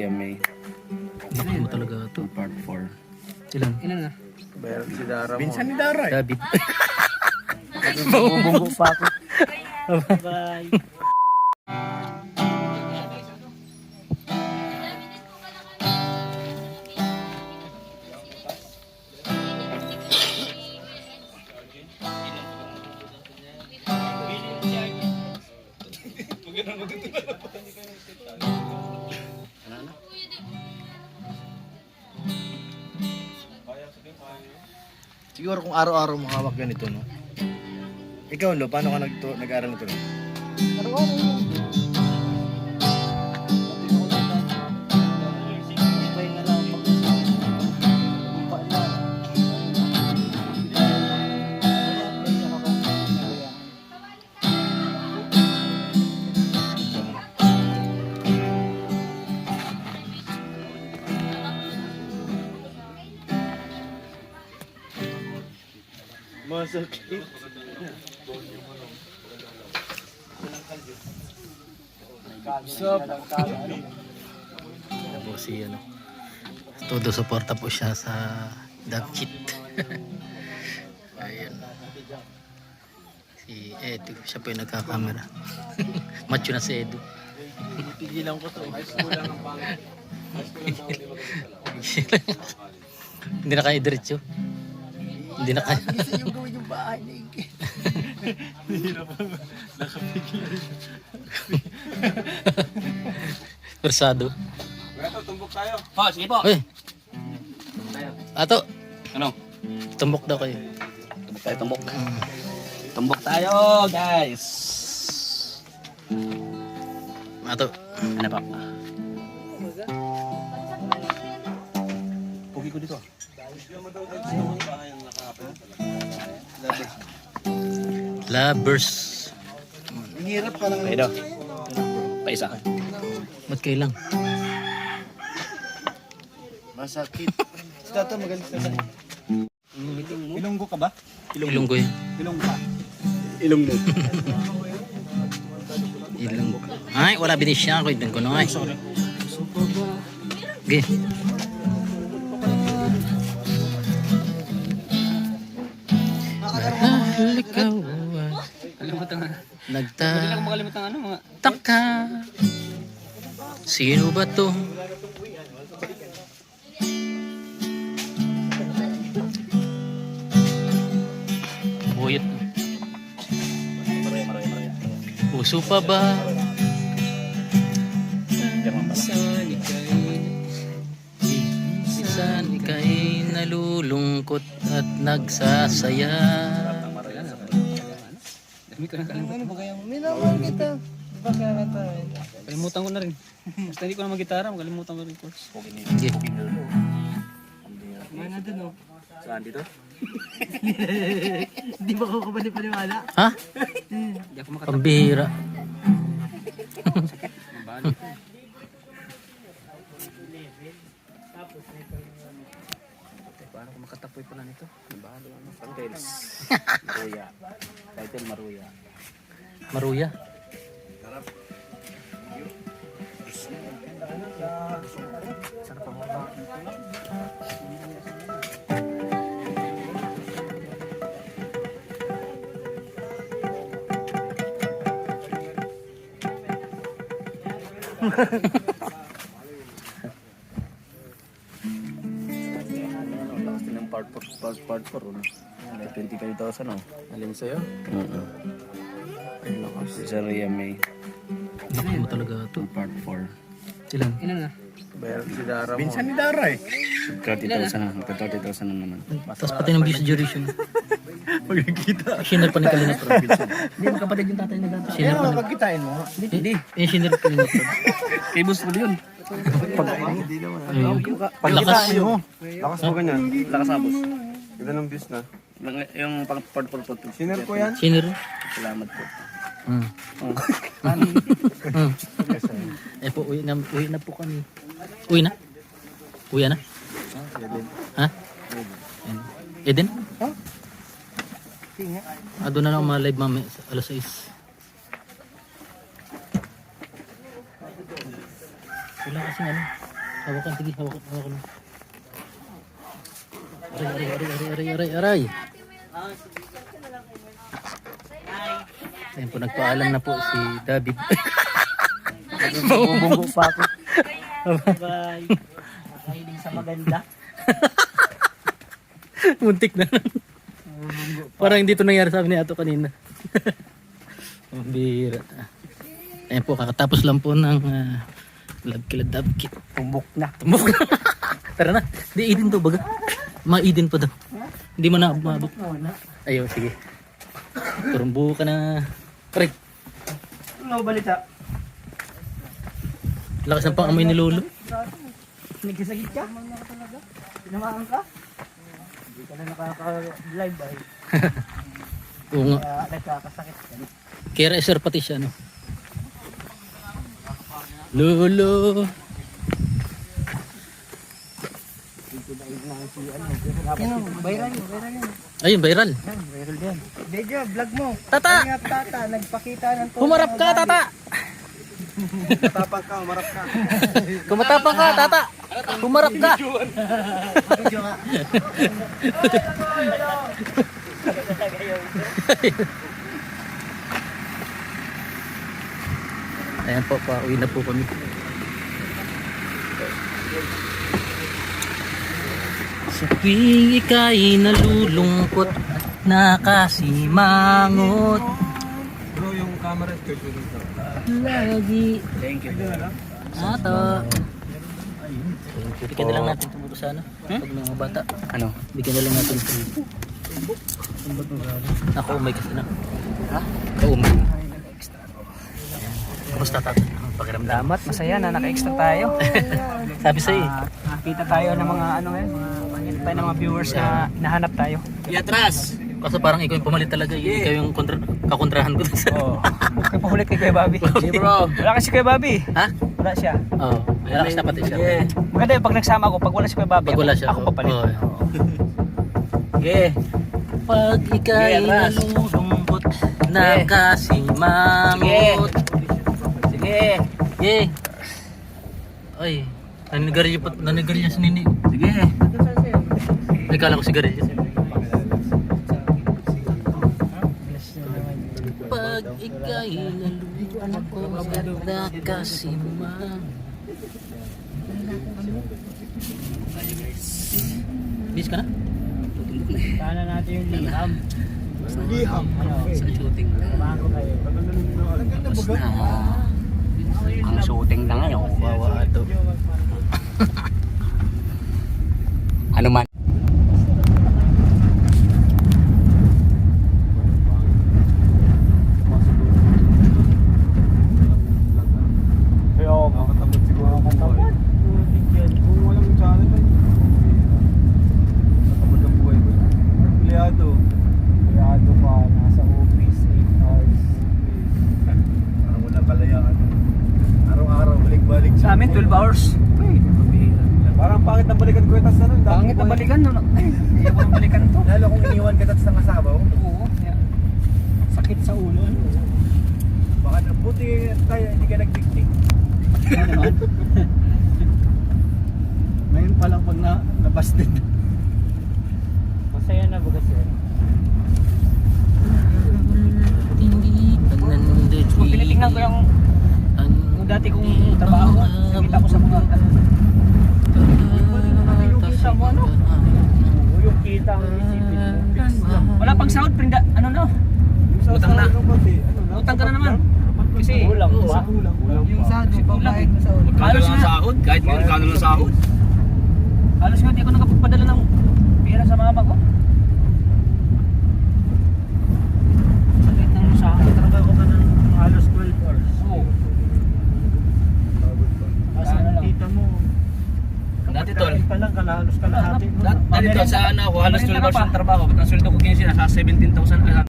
May Naku mo talaga ito. part 4. Ilan? Ilan na? Bayar si Dara mo. Minsan ni Dara eh. David. Bubunggo pa ako. Bye. Siguro kung araw-araw mo hawak ganito, no? Ikaw, Lo, paano ka nag-aaral nito, no? Masakit. Tapos si ano. Todo suporta po siya sa Dapchit. Ayan. Si Edu, siya po yung nagkakamera. Macho na si Edu. Pigilan ko to. High school lang ang pangit. Hindi na kaya diretso. Hindi na kaya. Gusto yung gawin yung bahay na Ike. Hindi na pa nakapigil. Persado. Ito, tumbok tayo. Oh, sige po. Uy! Ato! Ano? Tumbok daw kayo. Tumbok tayo, tumbok. Tumbok tayo, guys. Ato. Ano pa? Pugi ko dito. Lovers. Ang hirap pa lang. Pwede. Paisa. Ba't kailang? Masakit. Sa ito, magaling sa sa'yo. Ilonggo ka ba? Ilonggo yun. Ilonggo ka. Ilong mo. Ilonggo. Ay, wala binisya ko. Idang ko na ay. Sorry. Okay. Mahal ikaw. Kalimutan nga. Hindi lang Nagtataka. makalimutan ano mga. Sino ba to? Buyot. Maraya. Puso pa ba? Minsan ika'y nalulungkot at nagsasaya. Dami ko na kalimutan. Ano ba kaya? Minamahal kita. Di ba kaya kanta? Kalimutan ko na rin. Basta hindi ko na mag-gitara, makalimutan ko rin course. Sige. Mana dun, oh. Saan dito? Di ba ako kapani-paniwala? Ha? Hindi ako makatapo. Pambihira. Bali. Paano ko makatapoy pala nito? Bali ano? Cocktails. Maruya. Title Maruya. Maruya. Sana pa mo ba? Lakas din ng part 4, no? 25,000, no? Alin sa'yo? Ay, lakas. Sir May Naku mo talaga ito. part 4. Ilan? Ilan na? Bayar si Dara mo. Minsan ni Dara eh. 30,000 na. 30,000 na naman. Tapos pati ng visa duration. Pag nagkita. Shinner pa ni Kalina Pro. Hindi, magkapatid yung tatay na dati. Shinner pa ni... Pagkitain mo. Hindi. Eh, shinner pa ni Pro. Kay Boss Rod yun. Hindi naman. Ayun. Pagkitain mo. Lakas mo ganyan. Lakas abos. Ganda ng views na. Yung part 4 po. Siner ko yan. Shinner. Salamat po. Eh po, uwi na po kami. Uwi na? Uwi na? Ha? Eden? Ha? Doon na lang mga live mamaya alas 6. Wala kasing ano. Hawakan, sige, hawakan. Aray. Ayun po, nagpaalam na po si David. Bubunggo pa ako. Bye. Nakahiling sa maganda. Muntik na lang. Parang hindi ito nangyari sa amin ni Ato kanina. Bira. Ayun po, kakatapos lang po ng Love Kila Dab Kit. Tumbok na. Tumbok na. Tara na. Hindi, Eden to baga. Ma-Eden pa daw. Hindi mo na umabot. Ayaw, sige. Turumbo ka na. Aray. Ano balita? Lakas ng pang-amoy ni Lolo. Nagkasagit ka? Tinamaan ka? Hindi ka na nakaka-live ay. Oo nga. Kaya nagkakasakit ka. Kera sir pati siya, no? Lolo. Viral yan. Ayun, viral. Viral yan. Medyo, vlog mo. Tata! Ingat tata, nagpakita ng Humarap ka, Tata! Matapang ka, umarap ka. Kumatapang ka, Tata! Humarap ka! Video nga. Ayan po, pauwi na po kami. Sa tuwing ika'y nalulungkot at nakasimangot, Bro, yung camera is good dito. lagi Thank you. ato. Bigyan na lang natin tumuro sa ano, pag mga bata. Ano? Bigyan na lang natin ito. Ako umay kasi na. Ha? Kaumay. Basta tatay, ang pakiramdam. Salamat, masaya na naka-extra tayo. Sabi sa'yo Nakita tayo ng mga ano ngayon, tayo ng mga viewers na hinahanap tayo. Iatras! Kasi parang ikaw yung pumalit talaga, ikaw yung kakontrahan ko. Oo. Kaya pahulit kay Kuya Bobby. Bro. Wala kasi Kuya Bobby. Ha? Wala siya. Oo. Wala kasi na pati siya. Maganda yung pag nagsama ako, pag wala si Kuya Bobby, Pag wala siya. ako papalit. Oo. Yeah. Pag ika'y nalulungkot, nakasimangot. Sige. Yay! Ay, nanigarilyo si Nini. Sige. Ay, kala ko sigarilyo. Pag ika'y nalulungkot, nakasimangot. Bis ka na? Sana natin yung liham. Liham. Sa shooting. Bago kayo. Ang shooting na ngayon. Wawa ito. Ano man? Kaya ako, makatamad siguro ako. Kung walang channel ay. Makatamad ang buhay ko. Empleyado. Kayado ka, nasa office, 8 hours. Parang walang kalayaan. Araw-araw, balik-balik. Sa amin, 12 hours. Parang pangit ang balikan ko yung tas ano. Pangit na balikan, no? Ayaw ko na balikan to. Lalo kung iniwan ka tapos ng asawa mo. Oo. Sakit sa ulo. Ano? Baka buti tayo, hindi ka nagdiktik. Ano naman? Ngayon pa lang pag nabasted. Masaya na baga sir. Kung tinitingnan ko yung dati kong trabaho, nakita ko sa mga yung kita mo ano? Yung kita ang isipin mo. Wala pang sahod, prinda, ano no? Utang na. Utang ka na naman. Kasi kulang pa. Yung sahod, kulang eh. Halos nga sahod, kahit ngayon kano lang sahod. Halos nga di ako nakapagpadala ng pera sa mama ko. Sakit ng sahod. Trabaho ka ng halos 12 hours. Oo. Kita mo. Dati tol. Pa lang halos kalahati. Dati tol sa ano ako halos 12 hours ng trabaho. Ang sweldo ko 15 nasa 17,000.